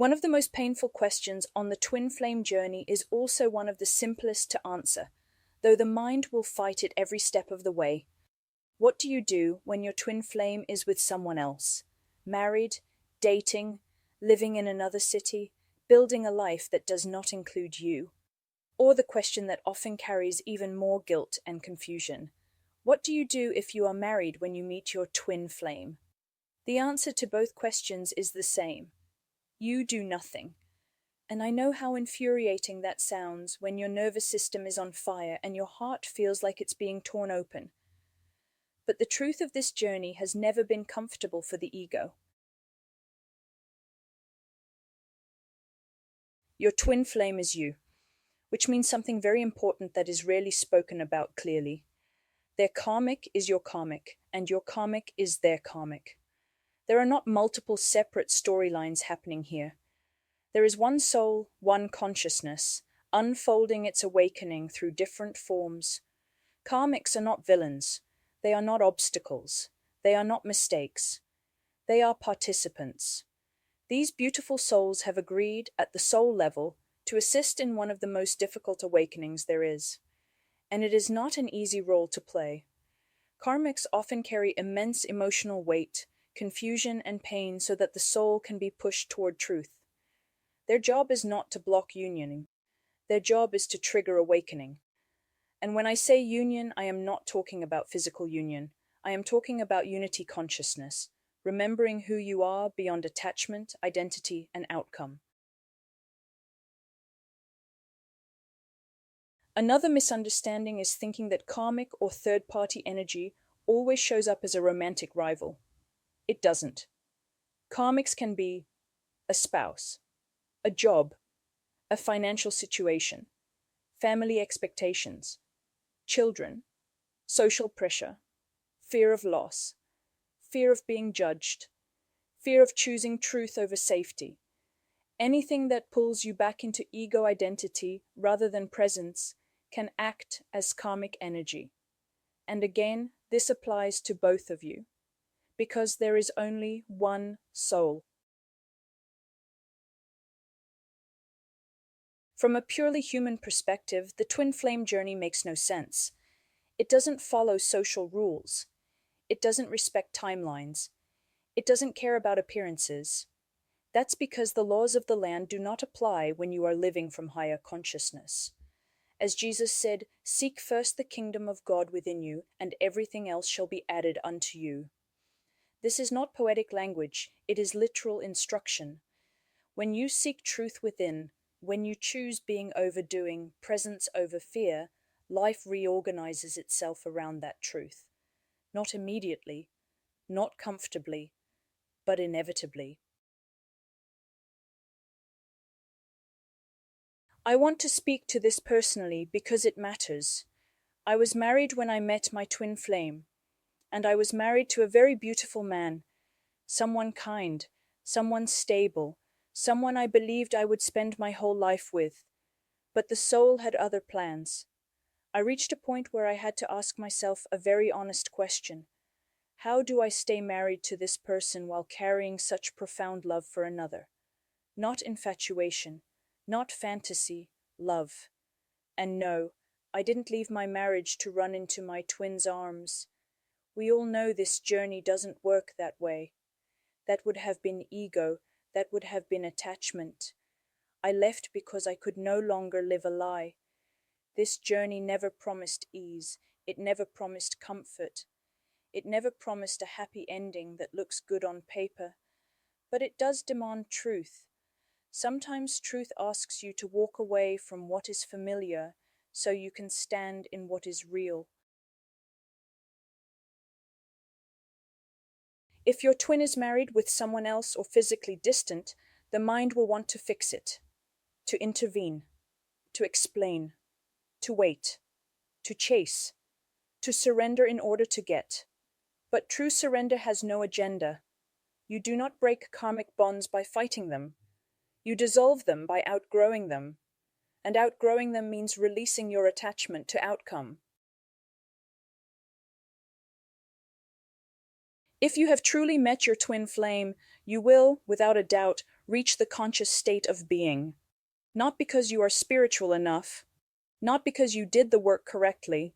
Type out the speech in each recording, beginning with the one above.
One of the most painful questions on the twin flame journey is also one of the simplest to answer, though the mind will fight it every step of the way. What do you do when your twin flame is with someone else? Married, dating, living in another city, building a life that does not include you? Or the question that often carries even more guilt and confusion: what do you do if you are married when you meet your twin flame? The answer to both questions is the same: you do nothing. And I know how infuriating that sounds when your nervous system is on fire and your heart feels like it's being torn open. But the truth of this journey has never been comfortable for the ego. Your twin flame is you, which means something very important that is rarely spoken about clearly. Their karmic is your karmic, and your karmic is their karmic. There are not multiple separate storylines happening here. There is one soul, one consciousness, unfolding its awakening through different forms. Karmics are not villains. They are not obstacles. They are not mistakes. They are participants. These beautiful souls have agreed, at the soul level, to assist in one of the most difficult awakenings there is. And it is not an easy role to play. Karmics often carry immense emotional weight, confusion, and pain so that the soul can be pushed toward truth. Their job is not to block unioning. Their job is to trigger awakening. And when I say union, I am not talking about physical union. I am talking about unity consciousness, remembering who you are beyond attachment, identity, and outcome. Another misunderstanding is thinking that karmic or third-party energy always shows up as a romantic rival. It doesn't. Karmics can be a spouse, a job, a financial situation, family expectations, children, social pressure, fear of loss, fear of being judged, fear of choosing truth over safety. Anything that pulls you back into ego identity rather than presence can act as karmic energy. And again, this applies to both of you, because there is only one soul. From a purely human perspective, the twin flame journey makes no sense. It doesn't follow social rules. It doesn't respect timelines. It doesn't care about appearances. That's because the laws of the land do not apply when you are living from higher consciousness. As Jesus said, "Seek first the kingdom of God within you, and everything else shall be added unto you." This is not poetic language, it is literal instruction. When you seek truth within, when you choose being overdoing, presence over fear, life reorganizes itself around that truth. Not immediately, not comfortably, but inevitably. I want to speak to this personally because it matters. I was married when I met my twin flame, and I was married to a very beautiful man, someone kind, someone stable, someone I believed I would spend my whole life with. But the soul had other plans. I reached a point where I had to ask myself a very honest question. How do I stay married to this person while carrying such profound love for another? Not infatuation, not fantasy, love. And no, I didn't leave my marriage to run into my twin's arms. We all know this journey doesn't work that way. That would have been ego, that would have been attachment. I left because I could no longer live a lie. This journey never promised ease, it never promised comfort. It never promised a happy ending that looks good on paper, but it does demand truth. Sometimes truth asks you to walk away from what is familiar so you can stand in what is real. If your twin is married with someone else or physically distant, the mind will want to fix it, to intervene, to explain, to wait, to chase, to surrender in order to get. But true surrender has no agenda. You do not break karmic bonds by fighting them. You dissolve them by outgrowing them. And outgrowing them means releasing your attachment to outcome. If you have truly met your twin flame, you will, without a doubt, reach the conscious state of being, not because you are spiritual enough, not because you did the work correctly,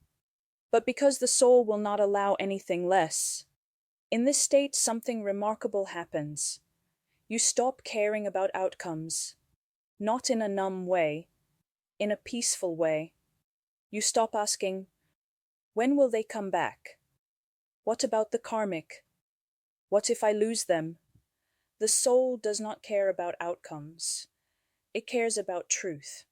but because the soul will not allow anything less. In this state, something remarkable happens. You stop caring about outcomes, not in a numb way, in a peaceful way. You stop asking, when will they come back? What about the karmic? What if I lose them? The soul does not care about outcomes. It cares about truth.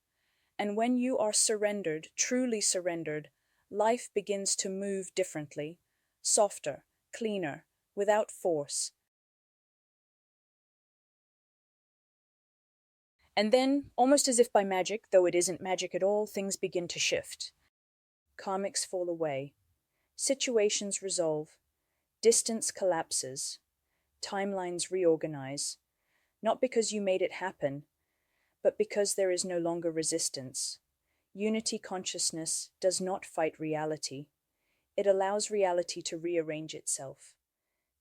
And when you are surrendered, truly surrendered, life begins to move differently, softer, cleaner, without force. And then, almost as if by magic, though it isn't magic at all, things begin to shift. Karmics fall away. Situations resolve. Distance collapses. Timelines reorganize. Not because you made it happen, but because there is no longer resistance. Unity consciousness does not fight reality. It allows reality to rearrange itself.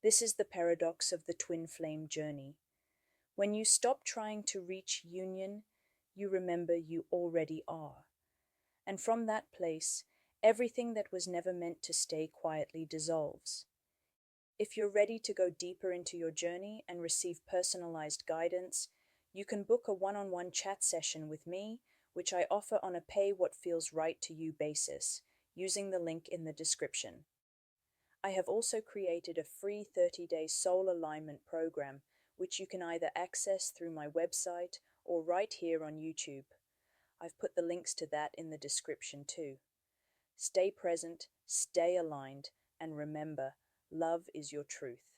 This is the paradox of the twin flame journey. When you stop trying to reach union, you remember you already are. And from that place, everything that was never meant to stay quietly dissolves. If you're ready to go deeper into your journey and receive personalized guidance, you can book a one-on-one chat session with me, which I offer on a pay what feels right to you basis, using the link in the description. I have also created a free 30-day soul alignment program, which you can either access through my website or right here on YouTube. I've put the links to that in the description too. Stay present, stay aligned, and remember, love is your truth.